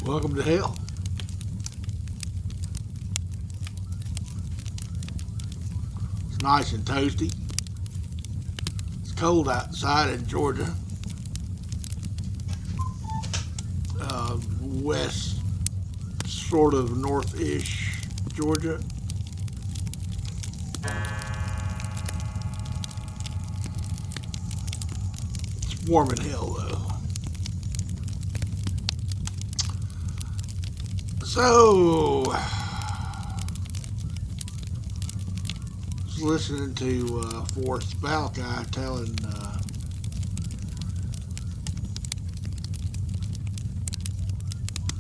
Welcome to hell. It's nice and toasty. It's cold outside in Georgia. West, sort of north-ish Georgia. It's warm in hell though. So, I was listening to Forrest Valkai telling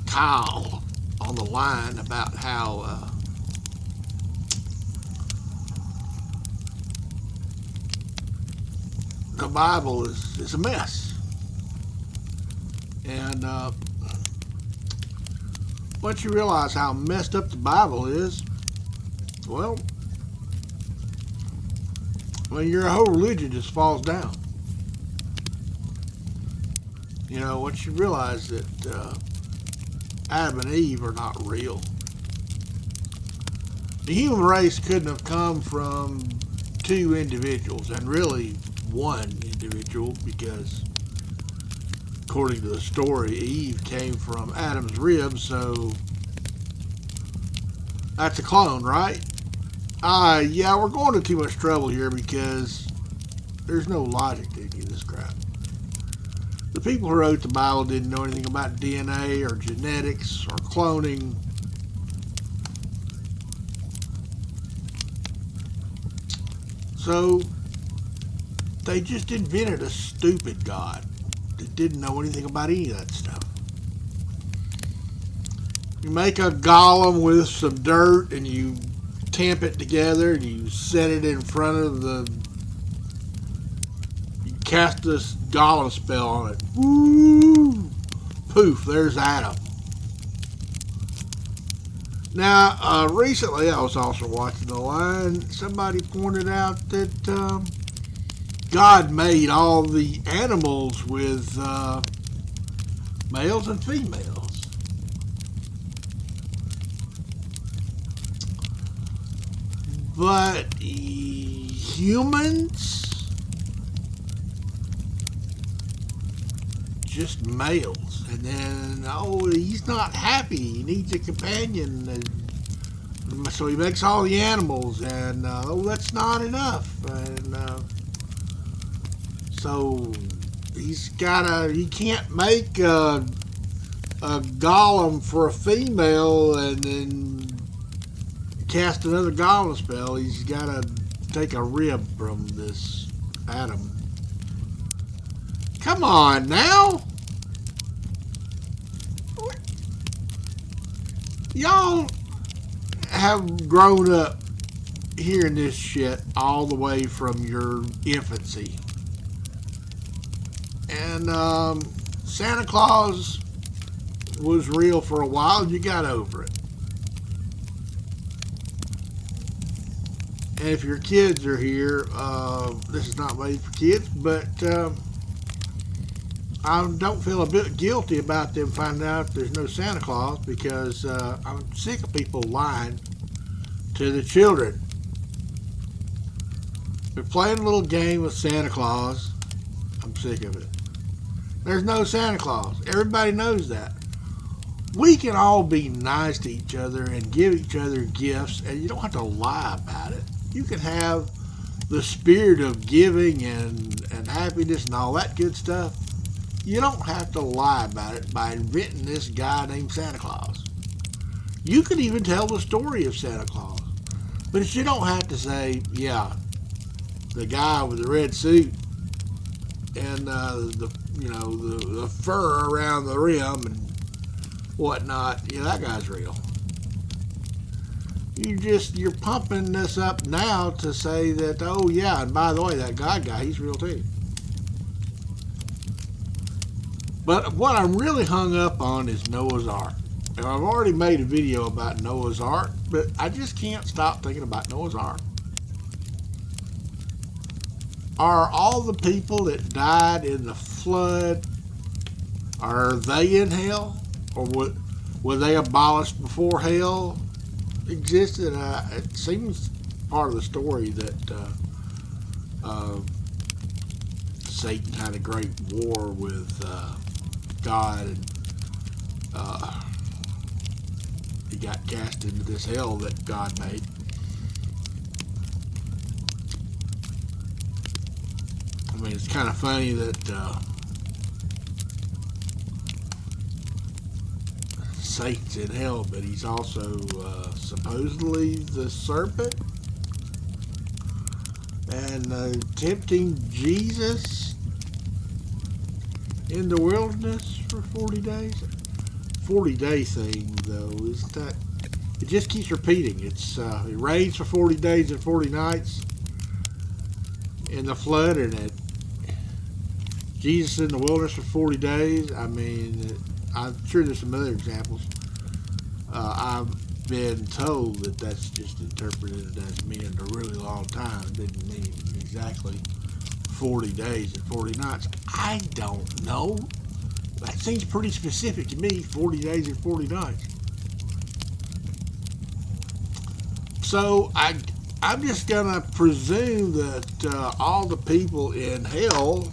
Kyle on the line about how the Bible is a mess. And once you realize how messed up the Bible is, well, your whole religion just falls down. You know, once you realize that Adam and Eve are not real. The human race couldn't have come from two individuals, and really one individual, because according to the story, Eve came from Adam's rib, so that's a clone, right? Yeah, we're going to too much trouble here because there's no logic to any of this crap. The people who wrote the Bible didn't know anything about DNA or genetics or cloning. So they just invented a stupid God that didn't know anything about any of that stuff. You make a golem with some dirt and you tamp it together and you set it in front of you cast this golem spell on it. Woo! Poof, there's Adam. Now, recently I was also watching the line. Somebody pointed out that God made all the animals with males and females. But humans, just males. And then, oh, he's not happy. He needs a companion. And so he makes all the animals. And, oh, that's not enough. And so he can't make a golem for a female and then cast another golem spell. He's got to take a rib from this Adam. Come on now. Y'all have grown up hearing this shit all the way from your infancy. And Santa Claus was real for a while and you got over it. And if your kids are here, this is not made for kids, but I don't feel a bit guilty about them finding out there's no Santa Claus because I'm sick of people lying to the children. They're playing a little game with Santa Claus. I'm sick of it. There's no Santa Claus. Everybody knows that. We can all be nice to each other and give each other gifts, and you don't have to lie about it. You can have the spirit of giving and happiness and all that good stuff. You don't have to lie about it by inventing this guy named Santa Claus. You could even tell the story of Santa Claus. But you don't have to say, yeah, the guy with the red suit and the fur around the rim and whatnot, yeah, that guy's real. You're pumping this up now to say that, oh yeah, and by the way, that God guy, he's real too. But what I'm really hung up on is Noah's Ark. And I've already made a video about Noah's Ark, but I just can't stop thinking about Noah's Ark. Are all the people that died in the flood, are they in hell? Or Were they abolished before hell existed? It seems part of the story that Satan had a great war with God, and he got cast into this hell that God made. I mean, it's kind of funny that Satan's in hell, but he's also supposedly the serpent and tempting Jesus in the wilderness for 40 days. 40-day thing, though, is that it just keeps repeating. It rains for 40 days and 40 nights in the flood, and Jesus in the wilderness for 40 days. I mean, I'm sure there's some other examples. I've been told that that's just interpreted as meaning a really long time. It didn't mean exactly 40 days and 40 nights. I don't know. That seems pretty specific to me, 40 days and 40 nights. So I'm just going to presume that all the people in hell,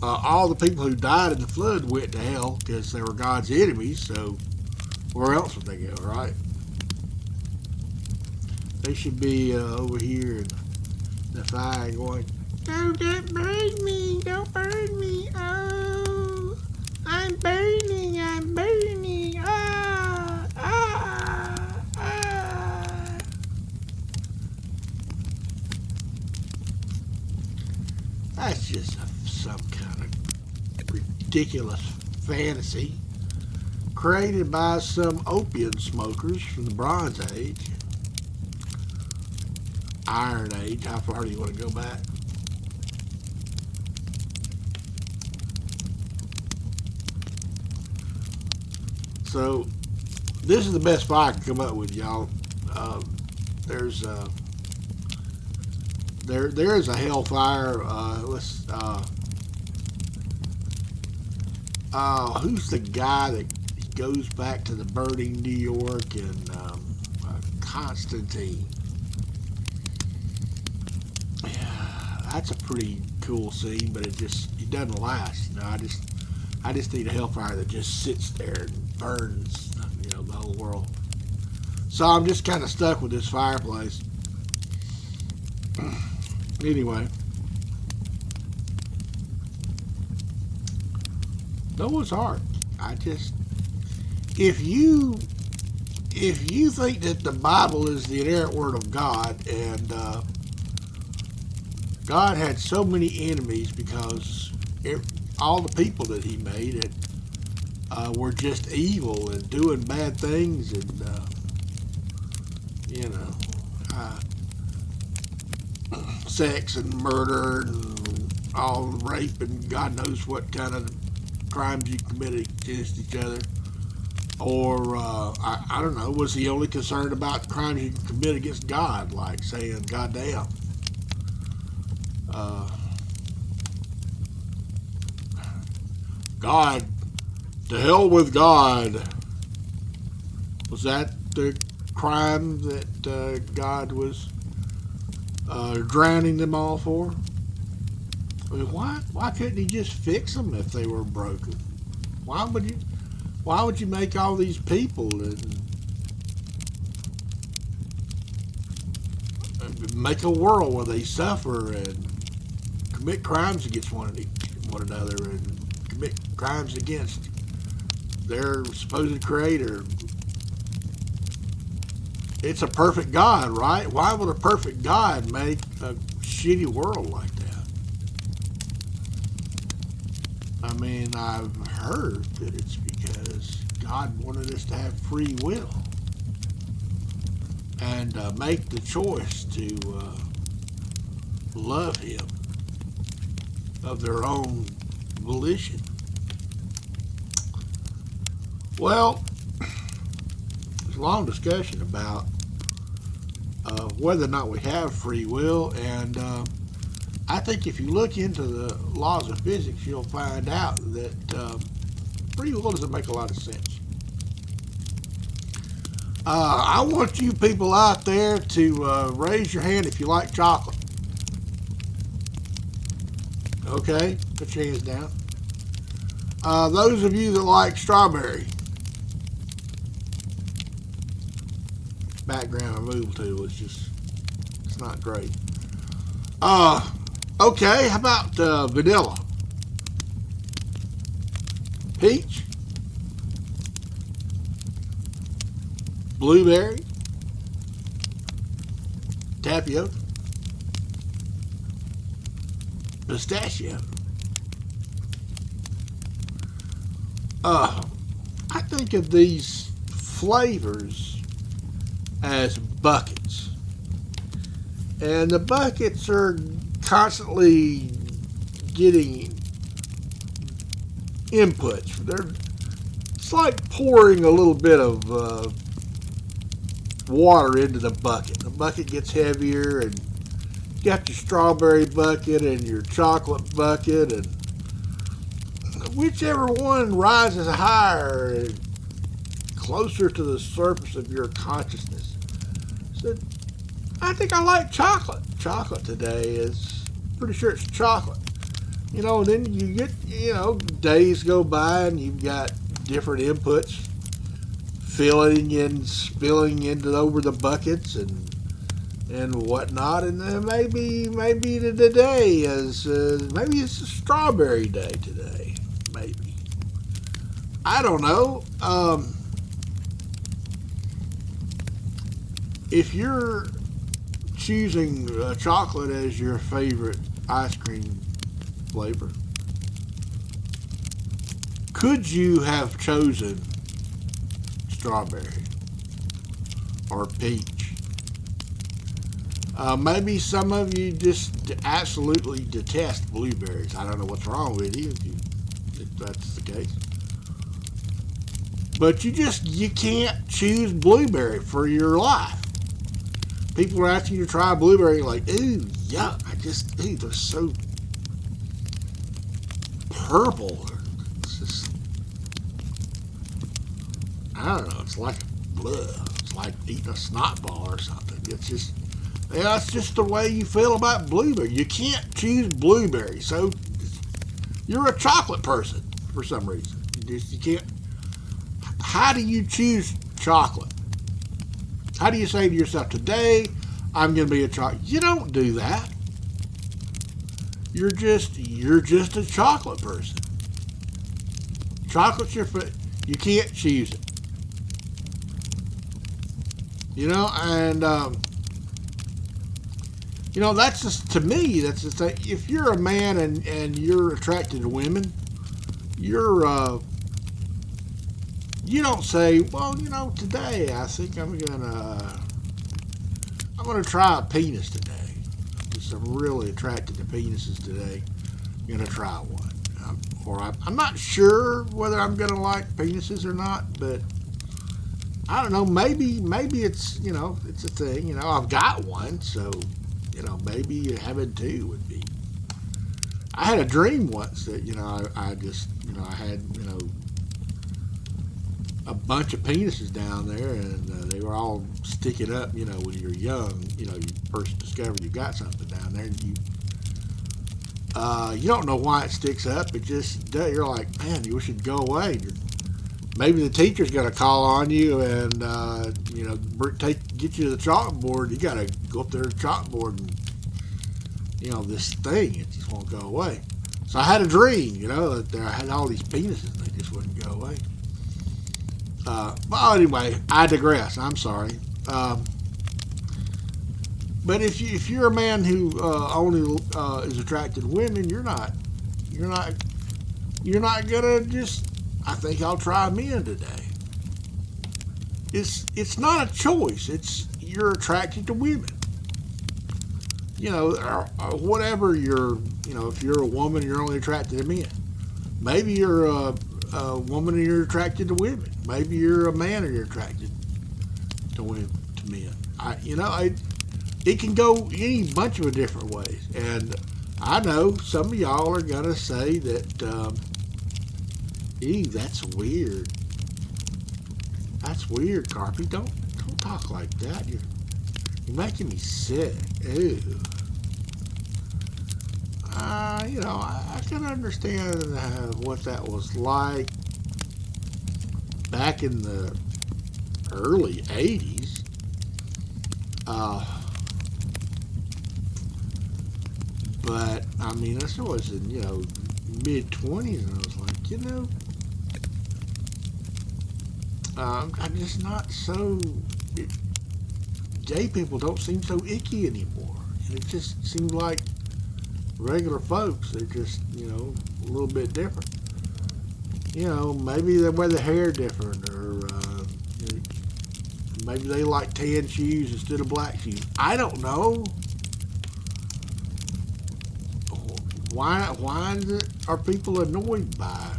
all the people who died in the flood went to hell because they were God's enemies, so where else would they go, right? They should be over here in the fire going, "Oh, don't burn me, don't burn me, oh, I'm burning, ah, ah, ah." That's just some kind of ridiculous fantasy created by some opium smokers from the Bronze Age, Iron Age. How far do you want to go back? So this is the best fire I can come up with, y'all. There is a hellfire. Who's the guy that goes back to the burning New York, and Constantine? Yeah, that's a pretty cool scene, but it doesn't last. You know, I just need a hellfire that just sits there and burns, you know, the whole world. So I'm just kind of stuck with this fireplace. Anyway, Noah's Ark. If you think that the Bible is the inerrant word of God, and God had so many enemies because all the people that he made were just evil and doing bad things, and sex and murder and all rape and God knows what kind of crimes you committed against each other. Or I don't know, was he only concerned about crimes you commit against God, like saying goddamn? God, to hell with God. Was that the crime that God was drowning them all for? I mean, why couldn't he just fix them if they were broken? Why would you make all these people and make a world where they suffer and commit crimes against one another and commit crimes against their supposed creator? It's a perfect God, right? Why would a perfect God make a shitty world like that? I mean, I've heard that it's because God wanted us to have free will and make the choice to love him of their own volition. Well, there's a long discussion about whether or not we have free will, and I think if you look into the laws of physics, you'll find out that free will doesn't make a lot of sense. I want you people out there to raise your hand if you like chocolate. Okay, put your hands down. Those of you that like strawberry. Background removal tool is just, it's not great. Okay, how about vanilla? Peach? Blueberry? Tapioca? Pistachio? I think of these flavors as buckets. And the buckets are constantly getting inputs. It's like pouring a little bit of water into the bucket. The bucket gets heavier, and you got your strawberry bucket and your chocolate bucket, and whichever one rises higher, closer to the surface of your consciousness. So I think I like chocolate. Chocolate today is, pretty sure it's chocolate. You know, then you get, you know, days go by and you've got different inputs filling and spilling into over the buckets and whatnot. And then maybe today is, maybe it's a strawberry day today. Maybe. I don't know. If you're choosing chocolate as your favorite ice cream flavor, could you have chosen strawberry or peach? Maybe some of you just absolutely detest blueberries. I don't know what's wrong with you if that's the case. But you can't choose blueberry for your life. People are asking you to try a blueberry, like, ooh, yuck, ooh, they're so purple. It's just, I don't know, it's like, it's like eating a snot ball or something. It's just, yeah, it's just the way you feel about blueberry. You can't choose blueberry, so you're a chocolate person for some reason. You can't. How do you choose chocolate? How do you say to yourself, today I'm going to be a chocolate? You don't do that. You're just a chocolate person. Chocolate's your food. You can't choose it. You know, and you know, that's just, to me, that's the thing. If you're a man and you're attracted to women, you don't say, well, you know, today I think I'm gonna try a penis today. I'm really attracted to penises today. I'm gonna try one. I'm not sure whether I'm gonna like penises or not, but I don't know. Maybe it's, you know, it's a thing. You know, I've got one, so, you know, maybe having two would be. I had a dream once that, you know, I just, you know, I had, you know, a bunch of penises down there, and they were all sticking up. You know, when you're young, you know, you first discover you got something down there, and you don't know why it sticks up. It just, you're like, man, you wish it'd go away. Maybe the teacher's gonna call on you and you know, get you to the chalkboard. You gotta go up there to the chalkboard, and you know, this thing, it just won't go away. So I had a dream, you know, that I had all these penises and they just wouldn't go away. Well, anyway, I digress. I'm sorry. But if you're a man who only is attracted to women, you're not gonna just, I think I'll try men today. It's not a choice. It's, you're attracted to women. You know, or whatever you're, you know, if you're a woman, you're only attracted to men. Maybe you're a woman and you're attracted to women. Maybe you're a man and you're attracted to women, to men. It can go any bunch of different ways. And I know some of y'all are gonna say that, ew, that's weird. That's weird, Carpy. Don't talk like that. You're making me sick. Ew. I can understand what that was like back in the early 80s. But, I mean, this was in, mid-20s, and I was like, I'm just not so... Gay people don't seem so icky anymore. It just seems like regular folks. They're just, a little bit different. Maybe they wear the hair different, or maybe they like tan shoes instead of black shoes. I don't know. Why are people annoyed by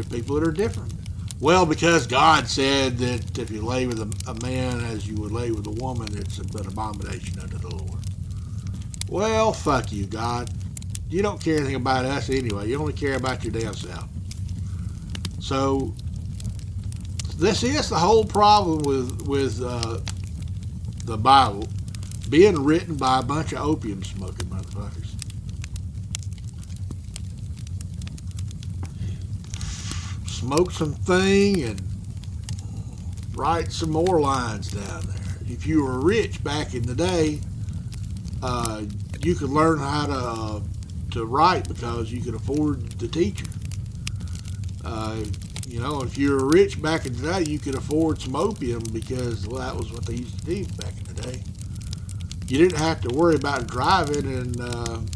people that are different? Well, because God said that if you lay with a man as you would lay with a woman, it's an abomination unto the Lord. Well, fuck you, God. You don't care anything about us anyway. You only care about your damn self. So, this is the whole problem with the Bible being written by a bunch of opium smoking motherfuckers. Smoke some thing and write some more lines down there. If you were rich back in the day, you could learn how to write because you could afford the teacher. If you were rich back in the day, you could afford some opium because, that was what they used to do back in the day. You didn't have to worry about driving, and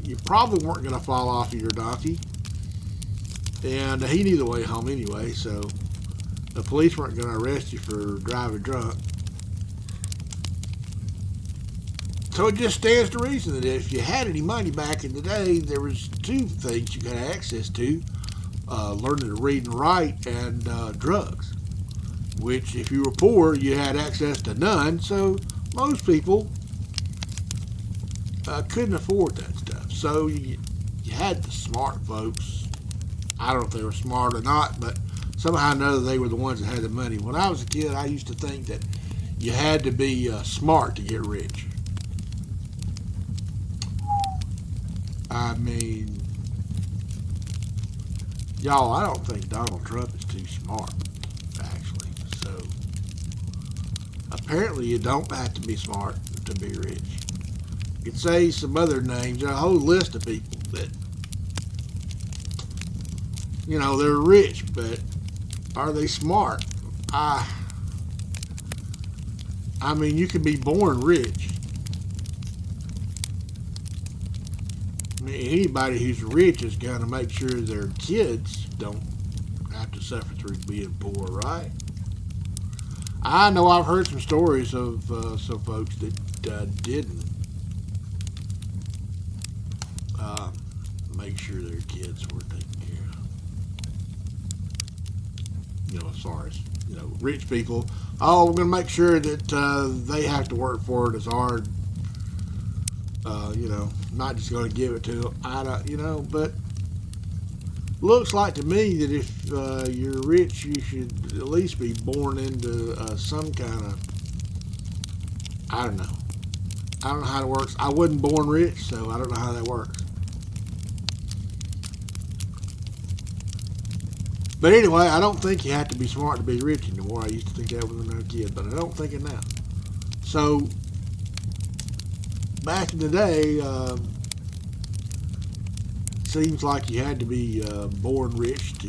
you probably weren't going to fall off of your donkey. And he knew the way home anyway, so the police weren't going to arrest you for driving drunk. So it just stands to reason that if you had any money back in the day, there was two things you had access to: learning to read and write, and drugs. Which, if you were poor, you had access to none. So most people couldn't afford that stuff. So you had the smart folks. I don't know if they were smart or not, but somehow or another they were the ones that had the money. When I was a kid, I used to think that you had to be smart to get rich. I mean, y'all, I don't think Donald Trump is too smart, actually. So, apparently you don't have to be smart to be rich. You could say some other names, a whole list of people that, they're rich, but are they smart? I mean, you can be born rich. I mean, anybody who's rich is going to make sure their kids don't have to suffer through being poor, right? I know I've heard some stories of some folks that didn't make sure their kids were taken care of. As far as, rich people, we're going to make sure that they have to work for it as hard. Not just going to give it to them. But looks like to me that if you're rich, you should at least be born into some kind of, I don't know how it works. I wasn't born rich, so I don't know how that works. But anyway, I don't think you have to be smart to be rich anymore. I used to think that when I was a kid, but I don't think it now. So, back in the day, seems like you had to be born rich to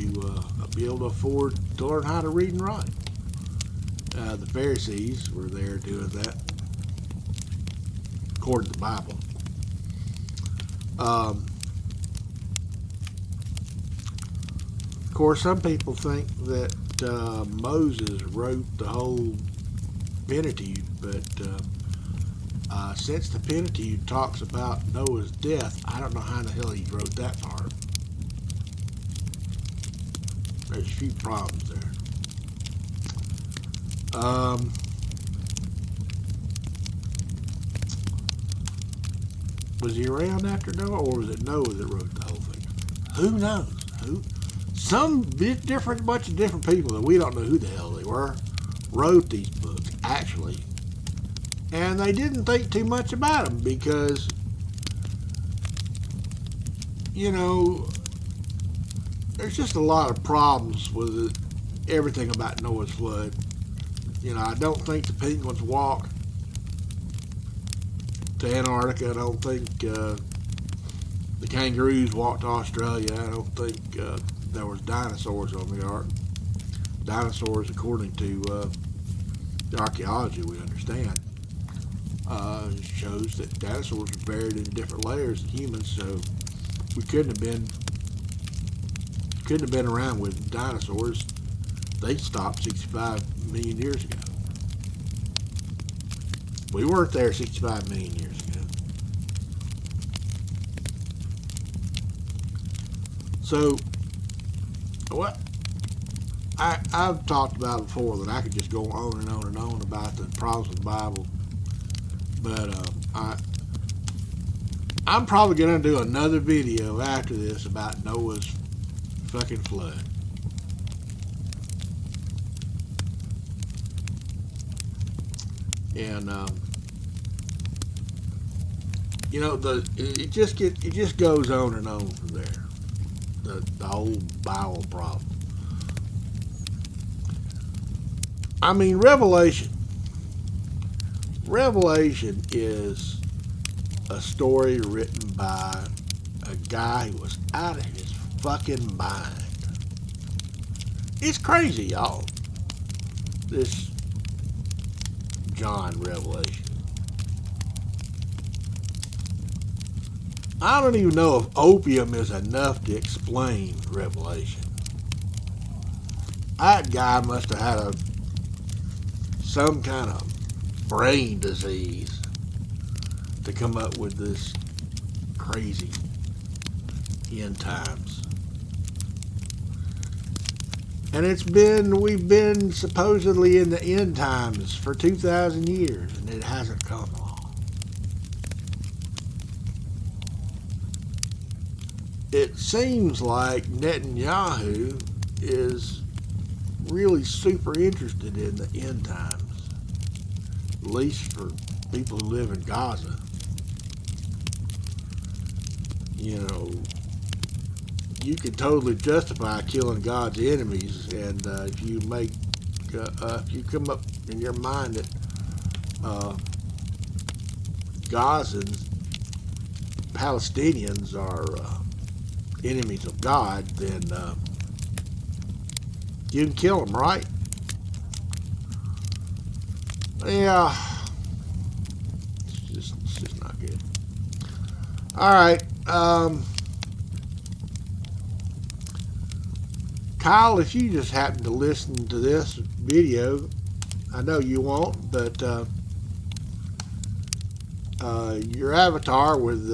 be able to afford to learn how to read and write. The Pharisees were there doing that, according to the Bible. Of course, some people think that Moses wrote the whole Pentateuch, but since the Pentateuch talks about Noah's death, I don't know how in the hell he wrote that part. There's a few problems there. Was he around after Noah, or was it Noah that wrote the whole thing? Who knows? Some bunch of different people that we don't know who the hell they were wrote these books, actually. And they didn't think too much about them because, you know, there's just a lot of problems with everything about Noah's flood. You know, I don't think the penguins walked to Antarctica. I don't think the kangaroos walked to Australia. I don't think there was dinosaurs on the ark. Dinosaurs, according to the archaeology we understand, shows that dinosaurs were buried in different layers than humans, so we couldn't have been around with dinosaurs. They stopped 65 million years ago. We weren't there 65 million years ago. So, what I've talked about before that I could just go on and on and on about the problems with the Bible, but I'm probably going to do another video after this about Noah's fucking flood. And you know, it just goes on and on from there. The whole Bible problem. I mean, Revelation is a story written by a guy who was out of his fucking mind. It's crazy, y'all. This John Revelation. I don't even know if opium is enough to explain Revelation. That guy must have had some kind of brain disease to come up with this crazy end times. And we've been supposedly in the end times for 2,000 years, and it hasn't come along. It seems like Netanyahu is really super interested in the end times, at least for people who live in Gaza. You know, you can totally justify killing God's enemies, and if you come up in your mind that Gazans, Palestinians are enemies of God, then you can kill them, right? Yeah, it's just not good. All right. Kyle, if you just happen to listen to this video, I know you won't, but your avatar with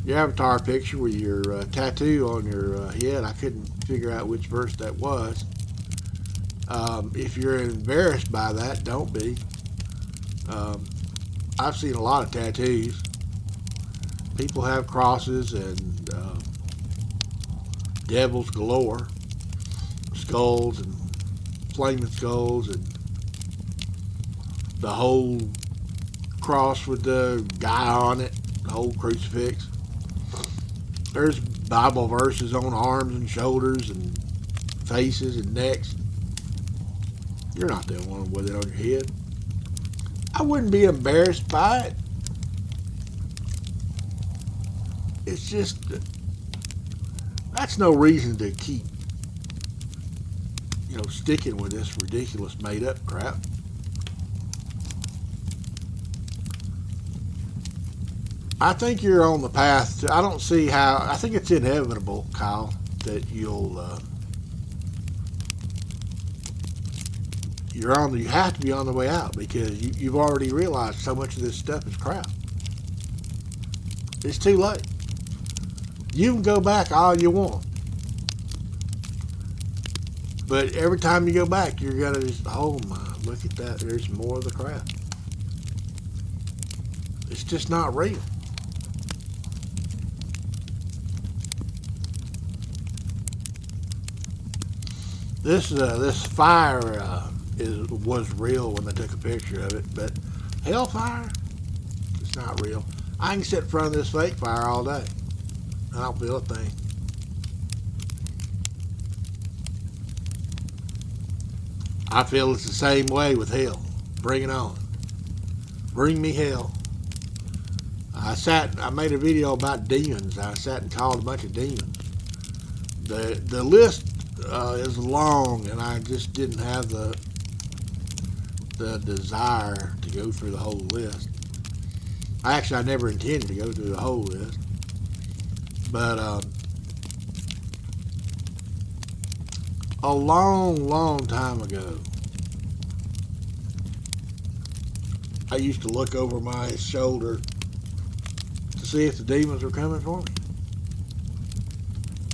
your avatar picture with your tattoo on your head, I couldn't figure out which verse that was. If you're embarrassed by that, don't be. I've seen a lot of tattoos. People have crosses and devils galore, skulls and flaming skulls, and the whole cross with the guy on it, the whole crucifix. There's Bible verses on arms and shoulders and faces and necks. You're not the one with it on your head. I wouldn't be embarrassed by it. It's just, that's no reason to keep, sticking with this ridiculous made-up crap. I think you're on the path to, I don't see how, I think it's inevitable, Kyle, that you have to be on the way out, because you've already realized so much of this stuff is crap. It's too late. You can go back all you want, but every time you go back, you're gonna just, oh my, look at that, there's more of the crap. It's just not real. This fire was real when they took a picture of it, but hellfire, it's not real. I can sit in front of this fake fire all day. I don't feel a thing. I feel it's the same way with hell. Bring it on. Bring me hell. I made a video about demons. I sat and called a bunch of demons. The list is long, and I just didn't have the desire to go through the whole list. I never intended to go through the whole list, but a long time ago, I used to look over my shoulder to see if the demons were coming for me,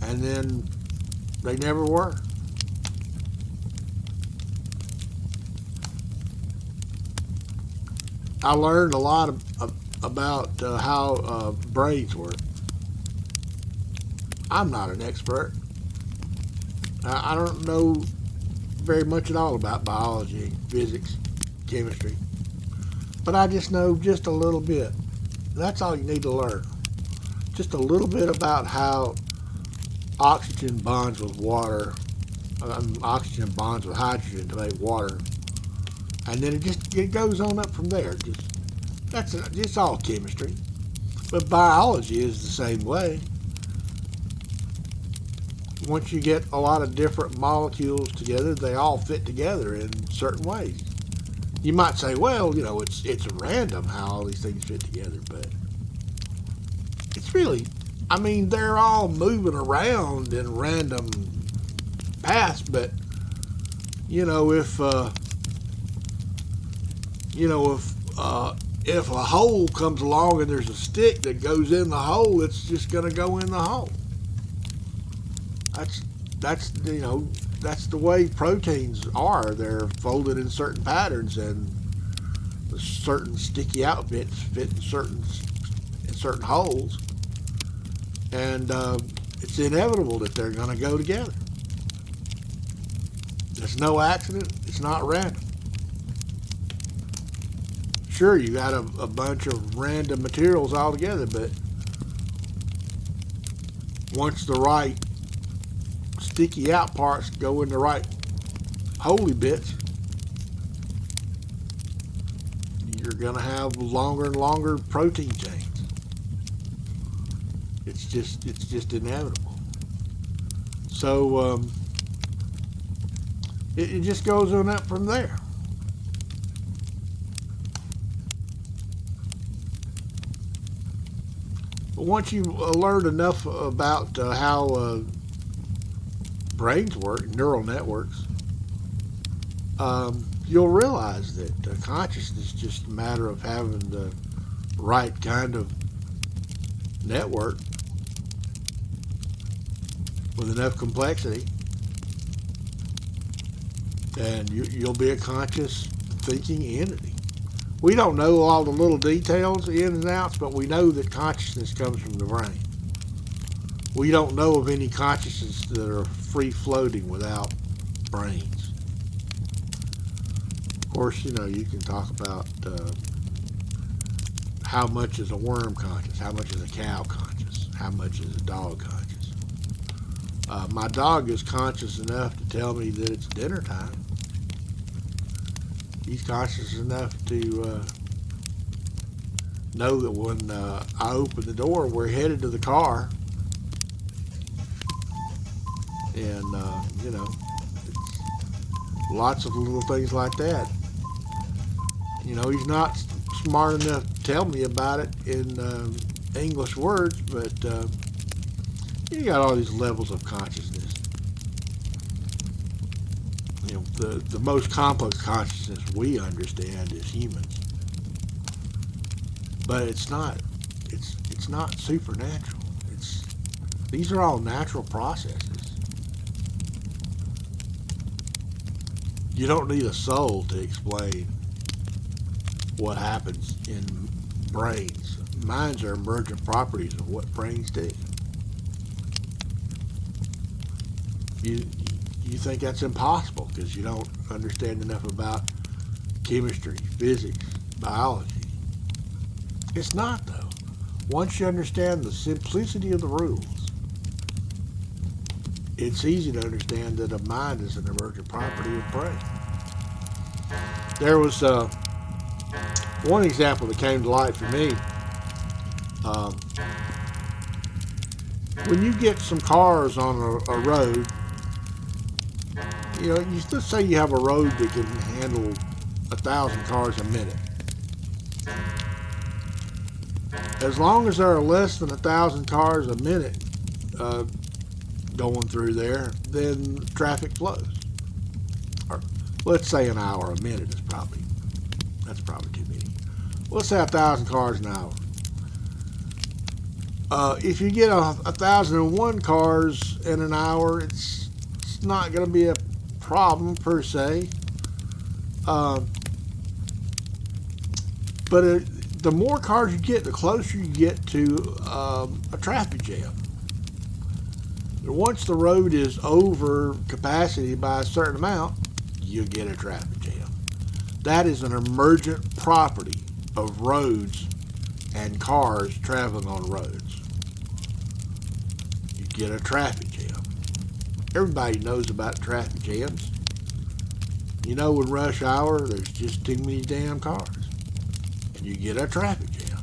and then they never were. I learned a lot about how brains work. I'm not an expert. I don't know very much at all about biology, physics, chemistry, but I just know just a little bit. That's all you need to learn. Just a little bit about how oxygen bonds with water, oxygen bonds with hydrogen to make water, and then it goes on up from there. It's all chemistry, but biology is the same way. Once you get a lot of different molecules together, they all fit together in certain ways. You might say, well, it's random how all these things fit together, but it's really, they're all moving around in random paths, but if a hole comes along and there's a stick that goes in the hole, it's just going to go in the hole. That's the way proteins are. They're folded in certain patterns, and the certain sticky out bits fit in certain holes, and it's inevitable that they're going to go together. It's no accident. It's not random. Sure, you got a bunch of random materials all together, but once the right sticky out parts go in the right holy bits, you're going to have longer and longer protein chains. It's just inevitable. So it just goes on up from there. But once you learned enough about how brains work, neural networks, you'll realize that consciousness is just a matter of having the right kind of network with enough complexity, and you'll be a conscious thinking entity. We don't know all the little details, the ins and outs, but we know that consciousness comes from the brain. We don't know of any consciousness that are free-floating without brains. Of course, you can talk about how much is a worm conscious, how much is a cow conscious, how much is a dog conscious. My dog is conscious enough to tell me that it's dinner time. He's conscious enough to know that when I open the door, we're headed to the car. And, it's lots of little things like that. He's not smart enough to tell me about it in English words, but you got all these levels of consciousness. The most complex consciousness we understand is humans, but it's not supernatural. These are all natural processes. You don't need a soul to explain what happens in brains. Minds are emergent properties of what brains do. you think that's impossible because you don't understand enough about chemistry, physics, biology. It's not, though. Once you understand the simplicity of the rules, it's easy to understand that a mind is an emergent property of brain. There was one example that came to light for me. When you get some cars on a road, you know, let's say you have a road that can handle 1,000 cars a minute. As long as there are less than 1,000 cars a minute going through there, then traffic flows. Or let's say an hour a minute is that's probably too many. Let's say 1,000 cars an hour. If you get 1,001 cars in an hour, it's not going to be a problem per se. But the more cars you get, the closer you get to a traffic jam. And once the road is over capacity by a certain amount, you get a traffic jam. That is an emergent property of roads and cars traveling on roads. You get a traffic jam. Everybody knows about traffic jams. You know, in rush hour, there's just too many damn cars. And you get a traffic jam.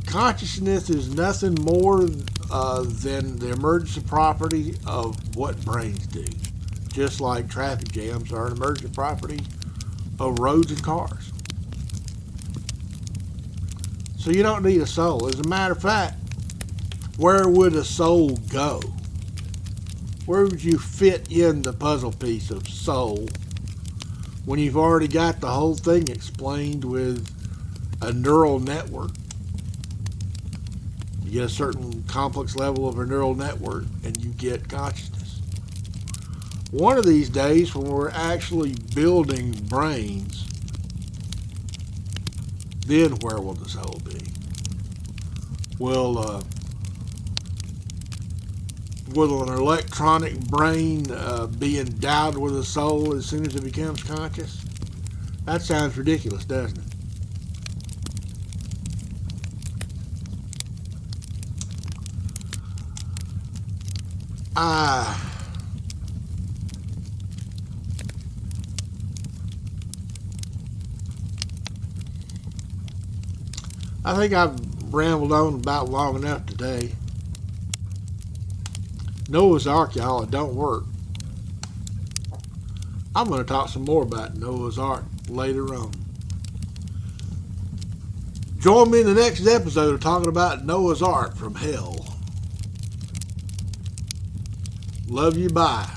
Consciousness is nothing more than the emergent property of what brains do. Just like traffic jams are an emergent property of roads and cars. So you don't need a soul. As a matter of fact, where would a soul go? Where would you fit in the puzzle piece of soul when you've already got the whole thing explained with a neural network? You get a certain complex level of a neural network and you get consciousness. One of these days, when we're actually building brains, then where will the soul be? Will an electronic brain be endowed with a soul as soon as it becomes conscious? That sounds ridiculous, doesn't it? I think I've rambled on about long enough today. Noah's Ark, y'all, it don't work. I'm going to talk some more about Noah's Ark later on. Join me in the next episode of talking about Noah's Ark from hell. Love you, bye.